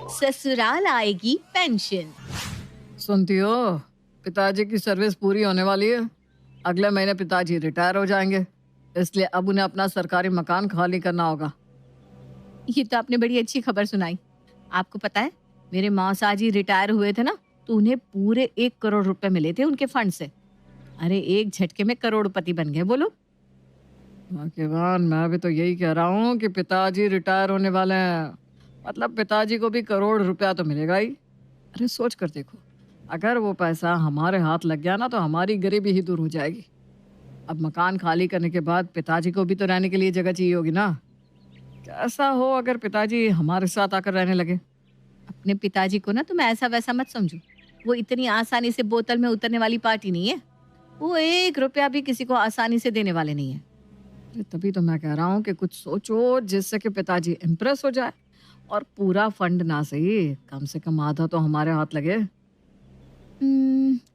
ससुराल आएगी पेंशन। सुनती हो, पिताजी की सर्विस पूरी होने वाली है। अगले महीने पिताजी रिटायर हो जाएंगे, इसलिए अब उन्हें अपना सरकारी मकान खाली करना होगा। ये तो आपने बड़ी अच्छी खबर सुनाई। आपको पता है, मेरे मौसा जी रिटायर हुए थे ना, तो उन्हें पूरे 1 करोड़ रुपए मिले थे उनके फंड से। अरे एक झटके में करोड़पति बन गए बोलो। भाग्यवान, मैं भी तो यही कह रहा हूँ कि पिताजी रिटायर होने वाले हैं, मतलब पिताजी को भी करोड़ रुपया तो मिलेगा ही। अरे सोच कर देखो, अगर वो पैसा हमारे हाथ लग गया ना तो हमारी गरीबी ही दूर हो जाएगी। अब मकान खाली करने के बाद पिताजी को भी तो रहने के लिए जगह चाहिए होगी ना। कैसा हो अगर पिताजी हमारे साथ आकर रहने लगे। अपने पिताजी को ना तुम ऐसा वैसा मत समझो। वो इतनी आसानी से बोतल में उतरने वाली पार्टी नहीं है। वो 1 रुपया भी किसी को आसानी से देने वाले नहीं है। अरे तभी तो मैं कह रहा हूँ कि कुछ सोचो जिससे कि पिताजी इम्प्रेस हो जाए, और पूरा फंड ना सही, कम से कम आधा तो हमारे हाथ लगे।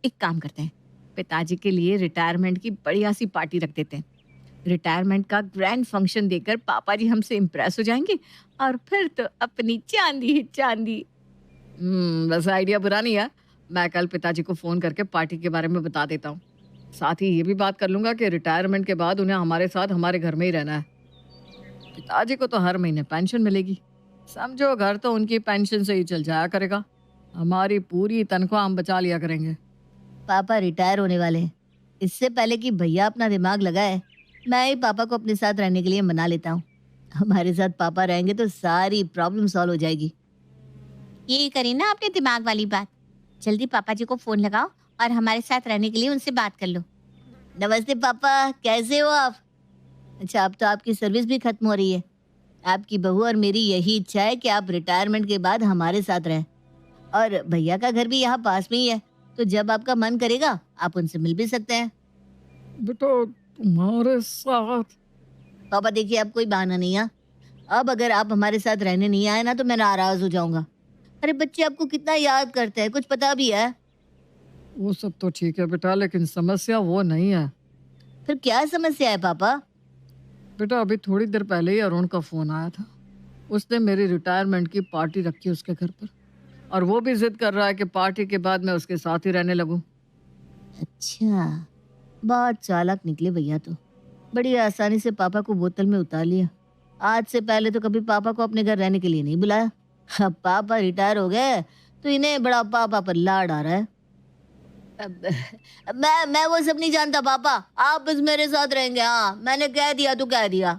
एक काम करते हैं, पिताजी के लिए रिटायरमेंट की बढ़िया सी पार्टी रख देते हैं। रिटायरमेंट का ग्रैंड फंक्शन देकर पापा जी हमसे इम्प्रेस हो जाएंगे और फिर तो अपनी चांदी ही चांदी। वैसे आइडिया बुरा नहीं है। मैं कल पिताजी को फोन करके पार्टी के बारे में बता देता हूँ। साथ ही ये भी बात कर लूंगा कि रिटायरमेंट के बाद उन्हें हमारे साथ हमारे घर में ही रहना है। पिताजी को तो हर महीने पेंशन मिलेगी, समझो घर तो उनकी पेंशन से ही चल जाया करेगा। हमारी पूरी तनख्वाह हम बचा लिया करेंगे। पापा रिटायर होने वाले हैं। इससे पहले कि भैया अपना दिमाग लगाए, मैं ही पापा को अपने साथ रहने के लिए मना लेता हूँ। हमारे साथ पापा रहेंगे तो सारी प्रॉब्लम सॉल्व हो जाएगी। ये करी ना आपने दिमाग वाली बात। जल्दी पापा जी को फोन लगाओ और हमारे साथ रहने के लिए उनसे बात कर लो। नमस्ते पापा, कैसे हो आप? अच्छा, अब तो आपकी सर्विस भी खत्म हो रही है। आपकी बहू और मेरी यही इच्छा है कि आप रिटायरमेंट के बाद हमारे साथ रहें। और भैया का घर भी यहाँ पास में ही है, तो जब आपका मन करेगा आप उनसे मिल भी सकते हैं। बेटा तुम्हारे साथ? पापा देखिए, अब कोई बहाना नहीं है। अब अगर आप हमारे साथ रहने नहीं आए ना तो मैं नाराज हो जाऊंगा। अरे बच्चे आपको कितना याद करते हैं, कुछ पता भी है? वो सब तो ठीक है बेटा, लेकिन समस्या वो नहीं है। फिर क्या समस्या है पापा? बेटा अभी थोड़ी देर पहले ही अरुण का फोन आया था। उसने मेरी रिटायरमेंट की पार्टी रखी उसके घर पर, और वो भी जिद कर रहा है कि पार्टी के बाद मैं उसके साथ ही रहने लगूं। अच्छा, बहुत चालाक निकले भैया तो। बड़ी आसानी से पापा को बोतल में उतार लिया। आज से पहले तो कभी पापा को अपने घर रहने के लिए नहीं बुलाया। अब पापा रिटायर हो गए तो इन्हें बड़ा पापा पर लाड आ रहा है। मैं वो सब नहीं जानता पापा, आप बस मेरे साथ रहेंगे। हाँ, मैंने कह दिया तो कह दिया।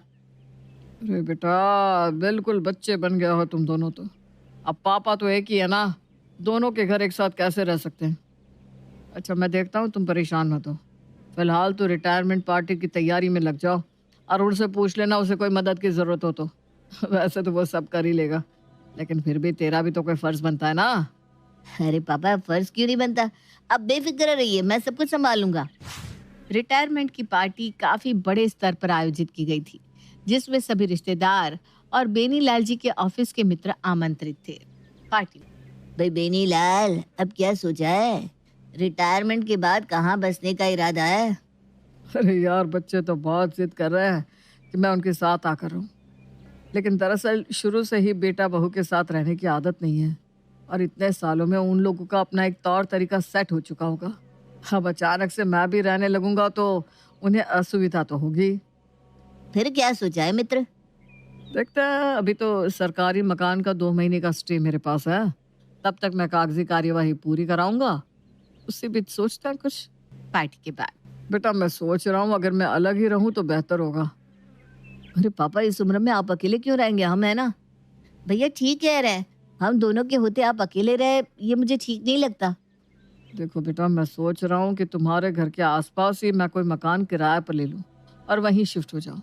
अरे बेटा बिल्कुल बच्चे बन गए हो तुम दोनों तो। अब पापा तो एक ही है ना, दोनों के घर एक साथ कैसे रह सकते हैं। अच्छा मैं देखता हूँ, तुम परेशान मत हो। फिलहाल तो रिटायरमेंट पार्टी की तैयारी में लग जाओ, और उनसे पूछ लेना उसे कोई मदद की ज़रूरत हो तो। वैसे तो वो सब कर ही लेगा, लेकिन फिर भी तेरा भी तो कोई फ़र्ज़ बनता है ना। अरे पापा, फर्ज क्यों नहीं बनता? आप बेफिक्र रहिए, मैं सब कुछ संभालूंगा। रिटायरमेंट की पार्टी काफी बड़े स्तर पर आयोजित की गई थी, जिसमें सभी रिश्तेदार और बेनीलाल जी के ऑफिस के मित्र आमंत्रित थे। पार्टी भाई बेनीलाल, अब क्या सोचा है? रिटायरमेंट के बाद कहाँ बसने का इरादा है? अरे यार बच्चे तो बहुत जिद कर रहे हैं कि मैं उनके साथ आकर रहूं, लेकिन दरअसल शुरू से ही बेटा बहू के साथ रहने की आदत नहीं है, और इतने सालों में उन लोगों का अपना एक तौर तरीका सेट हो चुका होगा। अब अचानक से मैं भी रहने लगूंगा तो उन्हें असुविधा तो होगी। फिर क्या सोचा है मित्र? देखते हैं, अभी तो सरकारी मकान का 2 महीने का स्टे मेरे पास है। तब तक मैं कागजी कार्यवाही पूरी कराऊंगा, उससे भी सोचते हैं कुछ। पार्टी के बाद बेटा मैं सोच रहा हूँ अगर मैं अलग ही रहूं तो बेहतर होगा। अरे पापा, इस उम्र में आप अकेले क्यों रहेंगे? हम है ना। भैया ठीक कह रहे हैं, हम दोनों के होते आप अकेले रहे, ये मुझे ठीक नहीं लगता। देखो बेटा, मैं सोच रहा हूँ कि तुम्हारे घर के आसपास ही मैं कोई मकान किराए पर ले लूँ और वहीं शिफ्ट हो जाऊँ।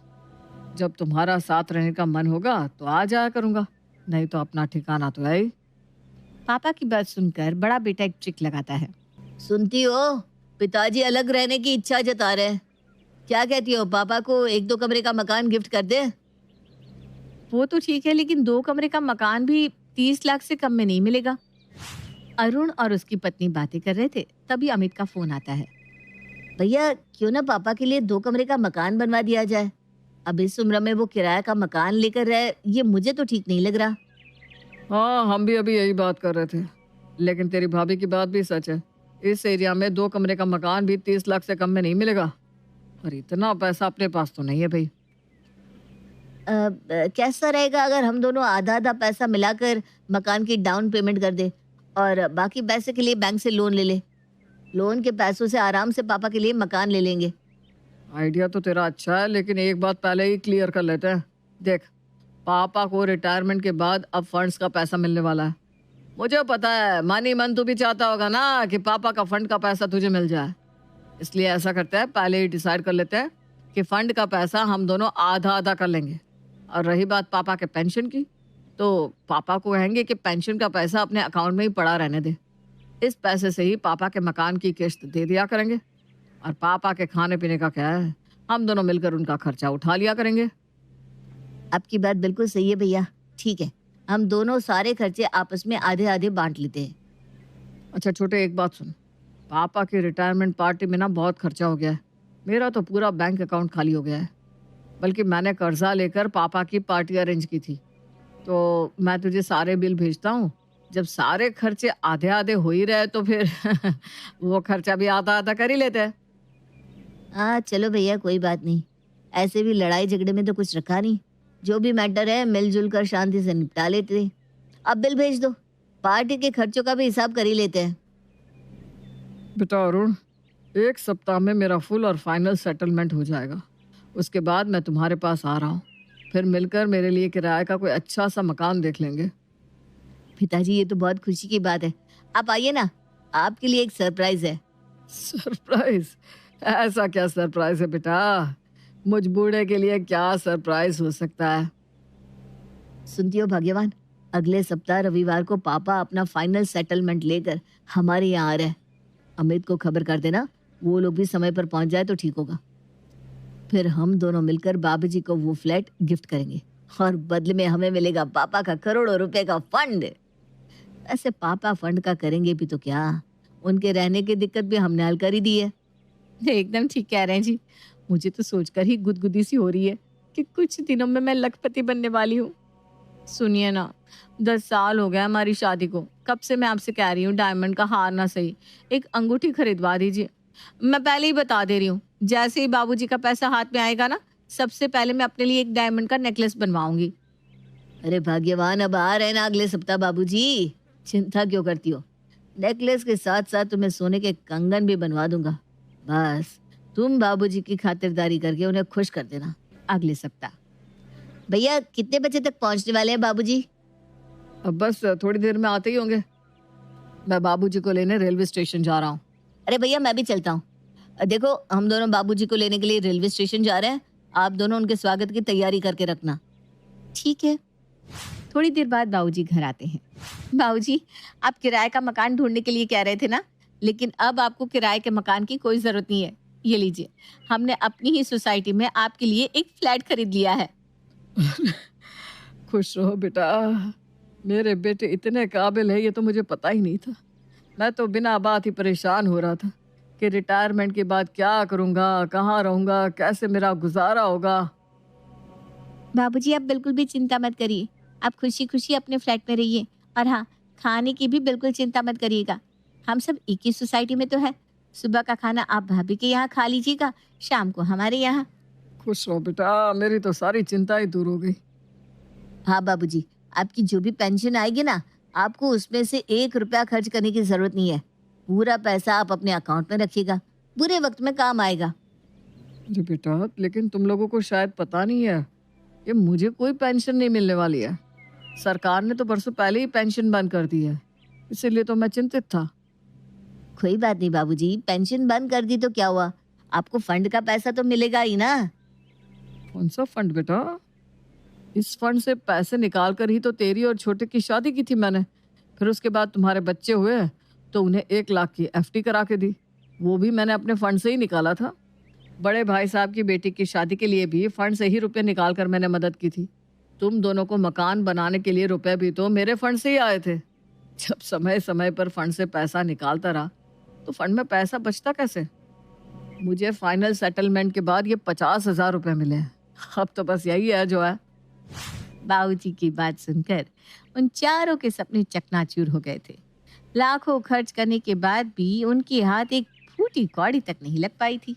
जब तुम्हारा साथ रहने का मन होगा तो आ जाया करूँगा, नहीं तो अपना ठिकाना तो है ही। पापा की बात सुनकर बड़ा बेटा एक ट्रिक लगाता है। सुनती हो, पिताजी अलग रहने की इच्छा जता रहे हैं। क्या कहती हो, पापा को 1-2 कमरे का मकान गिफ्ट कर दे? वो तो ठीक है, लेकिन 2 कमरे का मकान भी 30 लाख से कम में नहीं मिलेगा। अरुण और उसकी पत्नी बातें कर रहे थे, तभी अमित का फोन आता है। भैया क्यों ना पापा के लिए 2 कमरे का मकान बनवा दिया जाए। अब इस उम्र में वो किराए का मकान लेकर रहे, ये मुझे तो ठीक नहीं लग रहा। हाँ, हम भी अभी यही बात कर रहे थे। लेकिन तेरी भाभी की बात भी सच है। इस एरिया में 2 कमरे का मकान भी 30 लाख से कम में नहीं मिलेगा। और इतना पैसा अपने पास तो नहीं है भाई। कैसा रहेगा अगर हम दोनों आधा आधा पैसा मिलाकर मकान की डाउन पेमेंट कर दे और बाकी पैसे के लिए बैंक से लोन ले ले। लोन के पैसों से आराम से पापा के लिए मकान ले लेंगे। आइडिया तो तेरा अच्छा है, लेकिन एक बात पहले ही क्लियर कर लेते हैं। देख, पापा को रिटायरमेंट के बाद अब फंड्स का पैसा मिलने वाला है। मुझे पता है मनी मन तू भी चाहता होगा ना कि पापा का फंड का पैसा तुझे मिल जाए। इसलिए ऐसा करते हैं, पहले ही डिसाइड कर लेते हैं कि फंड का पैसा हम दोनों आधा आधा कर लेंगे। और रही बात पापा के पेंशन की, तो पापा को कहेंगे कि पेंशन का पैसा अपने अकाउंट में ही पड़ा रहने दे। इस पैसे से ही पापा के मकान की किस्त दे दिया करेंगे। और पापा के खाने पीने का क्या है, हम दोनों मिलकर उनका खर्चा उठा लिया करेंगे। आपकी बात बिल्कुल सही है भैया। ठीक है, हम दोनों सारे खर्चे आपस में आधे आधे बांट लेते हैं। अच्छा छोटे, एक बात सुन। पापा की रिटायरमेंट पार्टी में ना बहुत खर्चा हो गया है। मेरा तो पूरा बैंक अकाउंट खाली हो गया है। बल्कि मैंने कर्जा लेकर पापा की पार्टी अरेंज की थी। तो मैं तुझे सारे बिल भेजता हूँ। जब सारे खर्चे आधे आधे हो ही रहे तो फिर वो खर्चा भी आधा आधा कर ही लेते हैं। हाँ चलो भैया, कोई बात नहीं। ऐसे भी लड़ाई झगड़े में तो कुछ रखा नहीं। जो भी मैटर है मिलजुल कर शांति से निपटा लेते हैं। अब बिल भेज दो, पार्टी के खर्चों का भी हिसाब कर ही लेते हैं। बेटा अरुण, 1 सप्ताह में मेरा फुल और फाइनल सेटलमेंट हो जाएगा। उसके बाद मैं तुम्हारे पास आ रहा हूँ। फिर मिलकर मेरे लिए किराए का कोई अच्छा सा मकान देख लेंगे। पिताजी, ये तो बहुत खुशी की बात है। आप आइए ना, आपके लिए एक सरप्राइज है। सरप्राइज? ऐसा क्या सरप्राइज है बेटा? मुझ बूढ़े के लिए क्या सरप्राइज हो सकता है? सुनती हो भाग्यवान, अगले सप्ताह रविवार को पापा अपना फाइनल सेटलमेंट लेकर हमारे यहाँ आ रहे हैं। अमित को खबर कर देना, वो लोग भी समय पर पहुंच जाए तो ठीक होगा। फिर हम दोनों मिलकर बाबूजी को वो फ्लैट गिफ्ट करेंगे और बदले में हमें मिलेगा पापा का करोड़ों रुपए का फंड। ऐसे पापा फंड का करेंगे भी तो क्या, उनके रहने की दिक्कत भी हमने हल कर ही दी है। एकदम ठीक कह रहे हैं जी। मुझे तो सोचकर ही गुदगुदी सी हो रही है कि कुछ दिनों में मैं लखपति बनने वाली हूँ। सुनिए ना, 10 साल हो गया हमारी शादी को। कब से मैं आपसे कह रही हूँ डायमंड का हार ना सही, एक अंगूठी खरीदवा दीजिए। मैं पहले ही बता दे रही हूँ, जैसे ही बाबूजी का पैसा हाथ में आएगा ना, सबसे पहले मैं अपने लिए एक डायमंड का नेकलेस बनवाऊंगी। अरे भाग्यवान, अब आ रहे हैं ना अगले सप्ताह बाबूजी, चिंता क्यों करती हो? नेकलेस के साथ साथ तुम्हें सोने के कंगन भी बनवा दूंगा। बस तुम बाबूजी की खातिरदारी करके उन्हें खुश कर देना। अगले सप्ताह। भैया, कितने बजे तक पहुंचने वाले हैं बाबूजी? अब बस थोड़ी देर में आते ही होंगे। मैं बाबूजी को लेने रेलवे स्टेशन जा रहा हूँ। अरे भैया, मैं भी चलता हूँ। देखो, हम दोनों बाबूजी को लेने के लिए रेलवे स्टेशन जा रहे हैं। आप दोनों उनके स्वागत की तैयारी करके रखना। ठीक है। थोड़ी देर बाद बाबूजी घर आते हैं। बाबूजी, आप किराए का मकान ढूंढने के लिए कह रहे थे ना, लेकिन अब आपको किराए के मकान की कोई जरूरत नहीं है। ये लीजिए, हमने अपनी ही सोसाइटी में आपके लिए एक फ्लैट खरीद लिया है। खुश रहो बेटा, मेरे बेटे इतने काबिल है, ये तो मुझे पता ही नहीं था। मैं तो बिना बात ही परेशान हो रहा था कि रिटायरमेंट के बाद क्या करूँगा, कहाँ रहूँगा, कैसे मेरा गुजारा होगा। बाबूजी, आप बिल्कुल भी चिंता मत करिए। आप खुशी खुशी अपने फ्लैट में रहिए। और हाँ, खाने की भी बिल्कुल चिंता मत करिएगा। हम सब एक ही सोसाइटी में तो है। सुबह का खाना आप भाभी के यहाँ खा लीजिएगा, शाम को हमारे यहाँ। खुश रहो बेटा, मेरी तो सारी चिंता ही दूर हो गई। हाँ बाबूजी, आपकी जो भी पेंशन आएगी ना, आपको उसमें से 1 रुपया खर्च करने की जरूरत नहीं है। पूरा पैसा आप अपने अकाउंट में रखिएगा, बुरे वक्त में काम आएगा। अरे बेटा, लेकिन तुम लोगों को शायद पता नहीं है कि मुझे कोई पेंशन नहीं मिलने वाली है। सरकार ने तो बरसों पहले ही पेंशन बंद कर दी है, इसीलिए तो मैं चिंतित था। कोई बात नहीं बाबूजी, पेंशन बंद कर दी तो क्या हुआ, आपको फंड का पैसा तो मिलेगा ही ना। कौन सा फंड बेटा? इस फंड से पैसे निकाल कर ही तो तेरी और छोटे की शादी की थी मैंने। फिर उसके बाद तुम्हारे बच्चे हुए तो उन्हें 1 लाख की FD करा के दी। वो भी मैंने अपने फंड से ही निकाला था। बड़े भाई साहब की बेटी की शादी के लिए भी फंड से ही रुपए निकाल कर मैंने मदद की थी। तुम दोनों को मकान बनाने के लिए रुपए भी तो मेरे फंड से ही आए थे। जब समय समय पर फंड से पैसा निकालता रहा तो फंड में पैसा बचता कैसे? मुझे फाइनल सेटलमेंट के बाद ये 50,000 रुपए मिले हैं। अब तो बस यही है जो है। बाबूजी की बात सुनकर उन चारों के सपने चकनाचूर हो गए थे। लाखों खर्च करने के बाद भी उनके हाथ एक फूटी कौड़ी तक नहीं लग पाई थी।